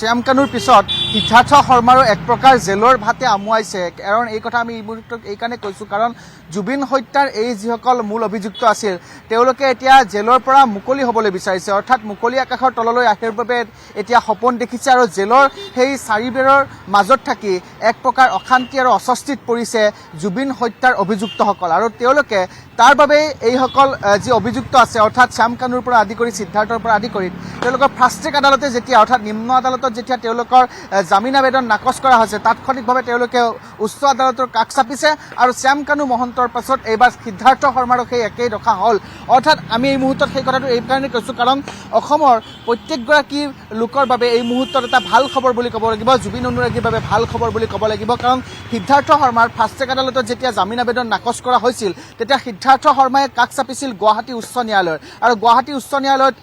শ্যাম কানুৰ পিছত সিদ্ধাৰ্থ শৰ্মাৰো এক প্ৰকাৰ জেলৰ ভাতে আমুৱাইছে। কাৰণ এই কথা আমি এই মুহূৰ্তত এইকাৰণে কৈছোঁ, কাৰণ জুবিন হত্যাৰ এই যিসকল মূল অভিযুক্ত আছিল তেওঁলোকে এতিয়া জেলৰ পৰা মুকলি হ'বলৈ বিচাৰিছে, অৰ্থাৎ মুকলি আকাশৰ তললৈ আহিৰ বাবে এতিয়া সপোন দেখিছে। আৰু জেলৰ সেই চাৰিবেৰৰ মাজত থাকি এক প্ৰকাৰ অশান্তি আৰু অস্বস্তিত পৰিছে জুবিন হত্যাৰ অভিযুক্তসকল। আৰু তেওঁলোকে তাৰ বাবে এইসকল যি অভিযুক্ত আছে, অৰ্থাৎ শ্যাম কানুৰ পৰা আদি কৰি সিদ্ধাৰ্থৰ পৰা আদি কৰি তেওঁলোকৰ ফাষ্ট ট্ৰেক আদালতে যেতিয়া, অৰ্থাৎ নিম্ন আদালতত যেতিয়া তেওঁলোকৰ জামিন আবেদন নাকচ কৰা হৈছে, তাৎক্ষণিকভাৱে তেওঁলোকে উচ্চ আদালতৰ কাষ চাপিছে। আৰু শ্যাম কানু মহন্তৰ পাছত এইবাৰ সিদ্ধাৰ্থ শৰ্মাৰো সেই একেই দশা হ'ল। অৰ্থাৎ আমি এই মুহূৰ্তত সেই কথাটো এই কাৰণে কৈছোঁ, কাৰণ অসমৰ প্ৰত্যেকগৰাকী লোকৰ বাবে এই মুহূৰ্তত এটা ভাল খবৰ বুলি ক'ব লাগিব, জুবিন অনুৰাগীৰ বাবে ভাল খবৰ বুলি ক'ব লাগিব। কাৰণ সিদ্ধাৰ্থ শৰ্মাৰ ফাষ্ট ট্ৰেক আদালতত যেতিয়া জামিন আবেদন নাকচ কৰা হৈছিল, তেতিয়া সিদ্ধাৰ্থ শৰ্মাই কাষ চাপিছিল গুৱাহাটী উচ্চ ন্যায়ালয়ৰ। আৰু গুৱাহাটী উচ্চ ন্যায়ালয়ত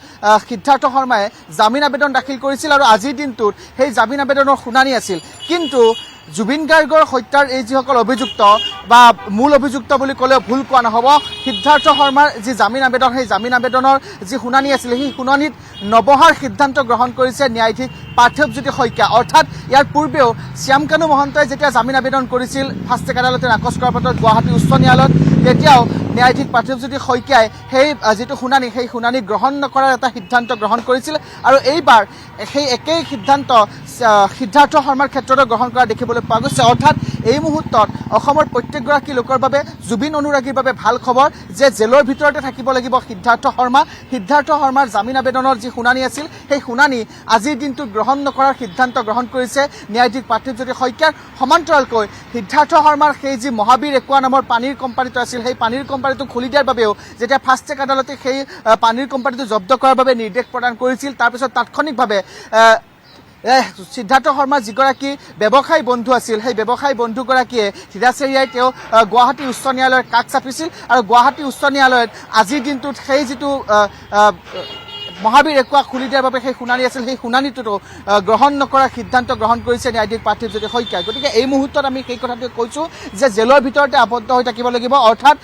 সিদ্ধাৰ্থ শৰ্মাই জামিন আবেদন দাখিল কৰিছিল আৰু আজিৰ দিনটোত সেই জামিন আবেদনৰ শুনানি আছিল। কিন্তু জুবিন গাৰ্গৰ হত্যাৰ এই যিসকল অভিযুক্ত বা মূল অভিযুক্ত বুলি ক'লেও ভুল কোৱা নহ'ব, সিদ্ধাৰ্থ শৰ্মাৰ যি জামিন আবেদন, সেই জামিন আবেদনৰ যি শুনানি আছিল, সেই শুনানিত নবহাৰ সিদ্ধান্ত গ্ৰহণ কৰিছে ন্যায়াধীশ পাৰ্থৱজ্যোতি শইকীয়া। অৰ্থাৎ ইয়াৰ পূৰ্বেও শ্যাম কানু মহন্তই যেতিয়া জামিন আবেদন কৰিছিল ফাষ্ট ট্ৰেক আদালতে নাকচ কৰাৰ পাছত গুৱাহাটী উচ্চ ন্যায়ালয়ত, তেতিয়াও ন্যায়াধীশ পাৰ্থৱজ্যোতি শইকীয়াই সেই যিটো শুনানি, সেই শুনানি গ্ৰহণ নকৰাৰ এটা সিদ্ধান্ত গ্ৰহণ কৰিছিল। আৰু এইবাৰ সেই একেই সিদ্ধান্ত সিদ্ধাৰ্থ শৰ্মাৰ ক্ষেত্ৰতো গ্ৰহণ কৰা দেখিবলৈ পোৱা গৈছে। অৰ্থাৎ এই মুহূৰ্তত অসমৰ প্ৰত্যেকগৰাকী লোকৰ বাবে, জুবিন অনুৰাগীৰ বাবে ভাল খবৰ যে জেলৰ ভিতৰতে থাকিব লাগিব সিদ্ধাৰ্থ শৰ্মা। সিদ্ধাৰ্থ শৰ্মাৰ জামিন আবেদনৰ যি শুনানি আছিল, সেই শুনানি আজিৰ দিনটোত গ্ৰহণ নকৰাৰ সিদ্ধান্ত গ্ৰহণ কৰিছে ন্যায়াধীশ পাৰ্থৱজ্যোতি শইকীয়াৰ। সমান্তৰালকৈ সিদ্ধাৰ্থ শৰ্মাৰ সেই যি মহাবীৰ একুৱা নামৰ পানীৰ কোম্পানীটো আছিল, সেই পানীৰ কোম্পানীটো খুলি দিয়াৰ বাবেও যেতিয়া ফাষ্ট ট্ৰেক আদালতে সেই পানীৰ কোম্পানীটো জব্দ কৰাৰ বাবে নিৰ্দেশ প্ৰদান কৰিছিল, তাৰপিছত তাৎক্ষণিকভাৱে সিদ্ধাৰ্থ শৰ্মাৰ যিগৰাকী ব্যৱসায়ী বন্ধু আছিল, সেই ব্যৱসায়ী বন্ধুগৰাকীয়ে ধীৰাচেৰিয়াই তেওঁ গুৱাহাটী উচ্চ ন্যায়ালয়ৰ কাষ চাপিছিল। আৰু গুৱাহাটী উচ্চ ন্যায়ালয়ত আজিৰ দিনটোত সেই যিটো মহাবীৰ একুৱা খুলি দিয়াৰ বাবে সেই শুনানি আছিল, সেই শুনানিটোতো গ্ৰহণ নকৰাৰ সিদ্ধান্ত গ্ৰহণ কৰিছে ন্যায়াধীশ পাৰ্থৱজ্যোতি শইকীয়াই। গতিকে এই মুহূৰ্তত আমি সেই কথাটো কৈছোঁ যে জেলৰ ভিতৰতে আবদ্ধ হৈ থাকিব লাগিব। অৰ্থাৎ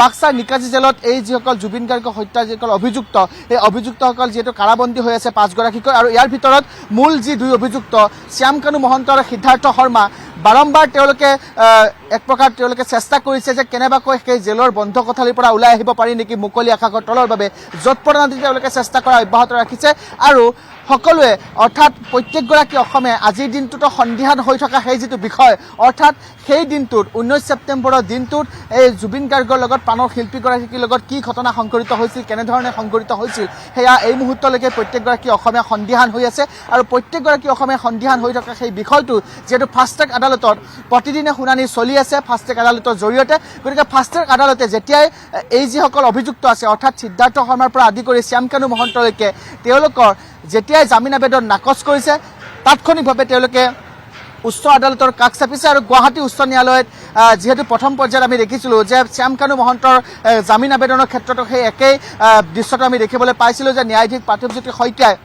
বাক্সাৰ নিকাজী জেলত এই যিসকল জুবিন গাৰ্গ হত্যাৰ যিসকল অভিযুক্ত, সেই অভিযুক্তসকল যিহেতু কাৰাবন্দী হৈ আছে 5গৰাকীকৈ, আৰু ইয়াৰ ভিতৰত মূল যি দুই অভিযুক্ত শ্যাম কানু মহন্ত আৰু সিদ্ধাৰ্থ শৰ্মা, বাৰম্বাৰ তেওঁলোকে এক প্ৰকাৰ তেওঁলোকে চেষ্টা কৰিছে যে কেনেবাকৈ সেই জেলৰ বন্ধ কোঠালিৰ পৰা ওলাই আহিব পাৰি নেকি মুকলি আকাশৰ তলৰ বাবে যৎপৰোনাস্তি তেওঁলোকে চেষ্টা কৰা অব্যাহত ৰাখিছে। আৰু সকলোৱে, অৰ্থাৎ প্ৰত্যেকগৰাকী অসমে আজিৰ দিনটোতো সন্দিহান হৈ থকা সেই যিটো বিষয়, অৰ্থাৎ সেই দিনটোত 19 ছেপ্টেম্বৰৰ দিনটোত এই জুবিন গাৰ্গৰ লগত প্ৰাণৰ শিল্পীগৰাকীৰ লগত কি ঘটনা সংঘটিত হৈছিল, কেনেধৰণে সংঘটিত হৈছিল, সেয়া এই মুহূৰ্তলৈকে প্ৰত্যেকগৰাকী অসমীয়া সন্দিহান হৈ আছে। আৰু প্ৰত্যেকগৰাকী অসমীয়া সন্দিহান হৈ থকা সেই বিষয়টো যিহেতু ফাষ্ট ট্ৰেক আদালতত প্ৰতিদিনে শুনানি চলি আছে ফাষ্ট ট্ৰেক আদালতৰ জৰিয়তে, গতিকে ফাষ্ট ট্ৰেক আদালতে যেতিয়াই এই যিসকল অভিযুক্ত আছে, অৰ্থাৎ সিদ্ধাৰ্থ শৰ্মাৰ পৰা আদি কৰি শ্যাম কানু মহন্তলৈকে তেওঁলোকৰ যেতিয়াই জামিন আবেদন নাকচ কৰিছে, তাৎক্ষণিকভাৱে তেওঁলোকে উচ্চ আদালতৰ কাষ চাপিছে। আৰু গুৱাহাটী উচ্চ ন্যায়ালয়ত যিহেতু প্ৰথম পৰ্যায়ত আমি দেখিছিলোঁ যে শ্যাম কানু মহন্তৰ জামিন আবেদনৰ ক্ষেত্ৰতো সেই একেই দৃশ্যটো আমি দেখিবলৈ পাইছিলোঁ যে ন্যায়াধীশ পাৰ্থৱজ্যোতি শইকীয়াই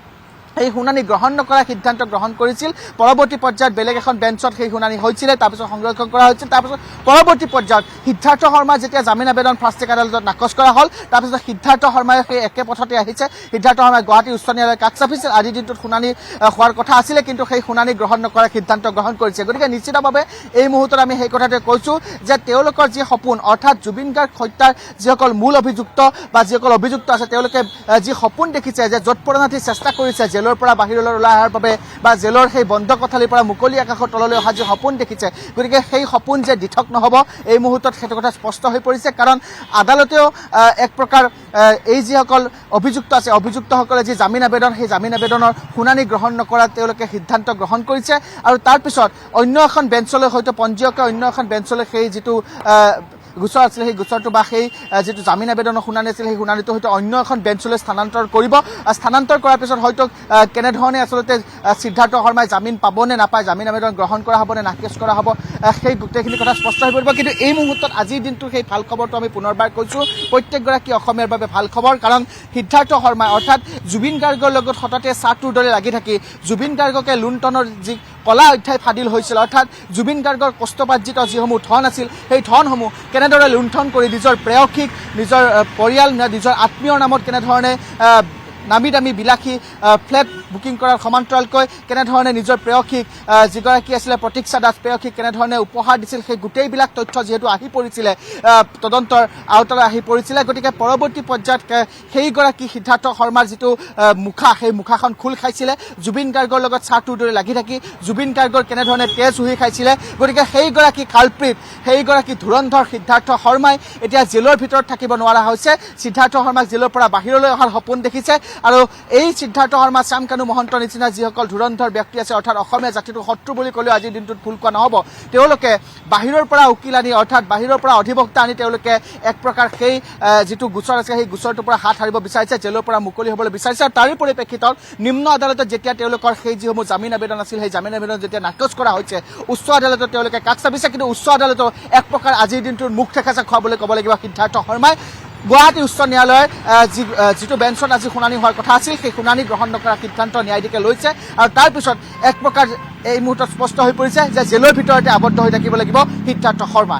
এই শুনানি গ্ৰহণ নকৰাৰ সিদ্ধান্ত গ্ৰহণ কৰিছিল। পৰৱৰ্তী পৰ্যায়ত বেলেগ এখন বেঞ্চত সেই শুনানি হৈছিলে, তাৰপিছত সংৰক্ষণ কৰা হৈছিল। তাৰপিছত পৰৱৰ্তী পৰ্যায়ত সিদ্ধাৰ্থ শৰ্মাৰ যেতিয়া জামিন আবেদন ফাষ্ট ট্ৰেক আদালতত নাকচ কৰা হ'ল, তাৰপিছত সিদ্ধাৰ্থ শৰ্মাই সেই একে পথতে আহিছে। সিদ্ধাৰ্থ শৰ্মাই গুৱাহাটী উচ্চ ন্যায়ালয়ৰ কাষ চাপিছিল। আজিৰ দিনটোত শুনানি হোৱাৰ কথা আছিলে, কিন্তু সেই শুনানি গ্ৰহণ নকৰাৰ সিদ্ধান্ত গ্ৰহণ কৰিছে। গতিকে নিশ্চিতভাৱে এই মুহূৰ্তত আমি সেই কথাটোৱে কৈছোঁ যে তেওঁলোকৰ যি সপোন, অৰ্থাৎ জুবিন গাৰ্গ হত্যাৰ যিসকল মূল অভিযুক্ত বা যিসকল অভিযুক্ত আছে, তেওঁলোকে যি সপোন দেখিছে, যে যৎপৰোনাস্তি চেষ্টা কৰিছে জেলৰ পৰা বাহিৰলৈ ওলাই অহাৰ বাবে বা জেলৰ সেই বন্ধ কোঠালিৰ পৰা মুকলি আকাশৰ তললৈ অহা যি সপোন দেখিছে, গতিকে সেই সপোন যে দিঠক নহ'ব এই মুহূৰ্তত সেইটো কথা স্পষ্ট হৈ পৰিছে। কাৰণ আদালতেও এক প্ৰকাৰ এই যিসকল অভিযুক্ত আছে, অভিযুক্তসকলে যি জামিন আবেদন, সেই জামিন আবেদনৰ শুনানি গ্ৰহণ নকৰাত তেওঁলোকে সিদ্ধান্ত গ্ৰহণ কৰিছে। আৰু তাৰপিছত অন্য এখন বেঞ্চলৈ, হয়তো পঞ্জীয়কে অন্য এখন বেঞ্চলৈ সেই যিটো গোচৰ আছিলে, সেই গোচৰটো বা সেই যিটো জামিন আবেদনৰ শুনানি আছিল, সেই শুনানিটো হয়তো অন্য এখন বেঞ্চলৈ স্থানান্তৰ কৰিব। স্থানান্তৰ কৰাৰ পিছত হয়তো কেনেধৰণে আচলতে সিদ্ধাৰ্থ শৰ্মাই জামিন পাব নে নাপায়, জামিন আবেদন গ্ৰহণ কৰা হ'ব নে নাকচ কৰা হ'ব, সেই গোটেইখিনি কথা স্পষ্ট হৈ পৰিব। কিন্তু এই মুহূৰ্তত আজিৰ দিনটোৰ সেই ভাল খবৰটো আমি পুনৰবাৰ কৈছোঁ, প্ৰত্যেকগৰাকী অসমীয়াৰ বাবে ভাল খবৰ। কাৰণ সিদ্ধাৰ্থ শৰ্মাই, অৰ্থাৎ জুবিন গাৰ্গৰ লগত সততে চাহটোৰ দৰে লাগি থাকি জুবিন গাৰ্গকে লুণ্ঠনৰ যি কলা অধ্যায় ফাদিল হৈছিল, অৰ্থাৎ জুবিন গাৰ্গৰ কষ্টপাৰ্জিত যিসমূহ ধন আছিল, সেই ধনসমূহ কেনেদৰে লুণ্ঠন কৰি নিজৰ প্ৰেয়সীক, নিজৰ পৰিয়াল, নিজৰ আত্মীয়ৰ নামত কেনেধৰণে নামি দামী বিলাসী ফ্লেট বুকিং কৰাৰ সমান্তৰালকৈ কেনেধৰণে নিজৰ প্ৰেয়সীক যিগৰাকী আছিলে প্ৰতীক্ষা দাস প্ৰেয়সীক কেনেধৰণে উপহাৰ দিছিল সেই গোটেইবিলাক তথ্য যিহেতু আহি পৰিছিলে তদন্তৰ আওতালৈ আহি পৰিছিলে গতিকে পৰৱৰ্তী পৰ্যায়ত সেইগৰাকী সিদ্ধাৰ্থ শৰ্মাৰ যিটো মুখা সেই মুখাখন খোল খাইছিলে জুবিন গাৰ্গৰ লগত চাহটোৰ দৰে লাগি থাকি জুবিন গাৰ্গৰ কেনেধৰণে তেজ উহি খাইছিলে গতিকে সেইগৰাকী কালপ্ৰিত সেইগৰাকী ধুৰন্ধৰ সিদ্ধাৰ্থ শৰ্মাই এতিয়া জেলৰ ভিতৰত থাকিব নোৱাৰা হৈছে সিদ্ধাৰ্থ শৰ্মাক জেলৰ পৰা বাহিৰলৈ অহাৰ সপোন দেখিছে আৰু এই সিদ্ধাৰ্থ শৰ্মা শ্যামকানু মহন্তৰ নিচিনা যিসকল ধুৰন্ধৰ ব্যক্তি আছে অৰ্থাৎ অসমীয়া জাতিটোৰ শত্ৰু বুলি ক'লেও আজিৰ দিনটোত ভুল কোৱা নহ'ব তেওঁলোকে বাহিৰৰ পৰা উকিল আনি অৰ্থাৎ বাহিৰৰ পৰা অধিবক্তা আনি তেওঁলোকে এক প্ৰকাৰ সেই যিটো গোচৰ আছে সেই গোচৰটোৰ পৰা হাত সাৰিব বিচাৰিছে জেলৰ পৰা মুকলি হ'বলৈ বিচাৰিছে আৰু তাৰে পৰিপ্ৰেক্ষিতত নিম্ন আদালতত যেতিয়া তেওঁলোকৰ সেই যিসমূহ জামিন আবেদন আছিল সেই জামিন আবেদন যেতিয়া নাকচ কৰা হৈছে উচ্চ আদালতত তেওঁলোকে কাষ চাপিছে কিন্তু উচ্চ আদালতৰ এক প্ৰকাৰ আজিৰ দিনটোৰ মুখ ঠেকাচা খোৱাবলৈ ক'ব লাগিব সিদ্ধাৰ্থ শৰ্মাই গুৱাহাটী উচ্চ ন্যায়ালয়ৰ যিটো বেঞ্চত আজি শুনানি হোৱাৰ কথা আছিল সেই শুনানি গ্ৰহণ নকৰা সিদ্ধান্ত ন্যায়াধীশে লৈছে আৰু তাৰ পিছত এক প্ৰকাৰ এই মুহূৰ্তত স্পষ্ট হৈ পৰিছে যে জেলৰ ভিতৰতে আবদ্ধ হৈ থাকিব লাগিব সিদ্ধাৰ্থ শৰ্মা